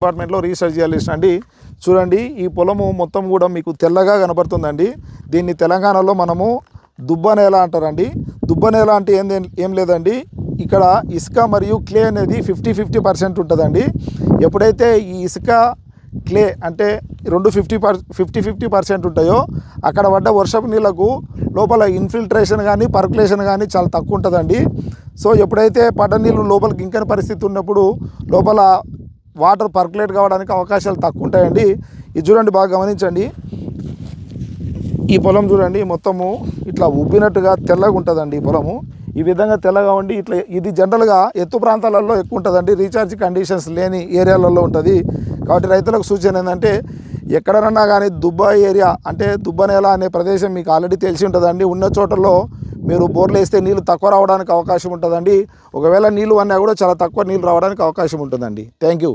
డిపార్ట్మెంట్లో రీసెర్చ్ చేయాల్సిన అండి. చూడండి, ఈ పొలము మొత్తం కూడా మీకు తెల్లగా కనబడుతుందండి. దీన్ని తెలంగాణలో మనము దుబ్బ నేల అంటారండి. దుబ్బ నేల అంటే ఏం లేదండి, ఇక్కడ ఇసుక మరియు క్లే అనేది 50-50% ఉంటుందండి. ఎప్పుడైతే ఈ ఇసుక క్లే అంటే రెండు 50-50% ఉంటాయో అక్కడ పడ్డ వర్షపు నీళ్ళకు లోపల ఇన్ఫిల్ట్రేషన్ కానీ పర్కులేషన్ కానీ చాలా తక్కువ ఉంటుందండి. సో ఎప్పుడైతే పడ్డ నీళ్ళు లోపలికి ఇంకని పరిస్థితి ఉన్నప్పుడు లోపల వాటర్ పర్కులేట్ కావడానికి అవకాశాలు తక్కువ ఉంటాయండి. ఇది చూడండి, బాగా గమనించండి. ఈ పొలం చూడండి, మొత్తము ఇట్లా ఉబ్బినట్టుగా తెల్లగా ఉంటుందండి. ఈ పొలము ఈ విధంగా తెల్లగా ఉండి ఇట్లా ఇది జనరల్గా ఎత్తు ప్రాంతాలలో ఎక్కువ ఉంటుందండి, రీఛార్జ్ కండిషన్స్ లేని ఏరియాలలో ఉంటుంది. కాబట్టి రైతులకు సూచన ఏంటంటే, ఎక్కడన్నా కానీ దుబ్బ ఏరియా అంటే దుబ్బ నేల అనే ప్రదేశం మీకు ఆల్రెడీ తెలిసి ఉంటుందండి. ఉన్న చోటలో మీరు బోర్లు వేస్తే నీళ్ళు తక్కువ రావడానికి అవకాశం ఉంటుందండి. ఒకవేళ నీళ్ళు అన్నా కూడా చాలా తక్కువ నీళ్ళు రావడానికి అవకాశం ఉంటుందండి. Thank you.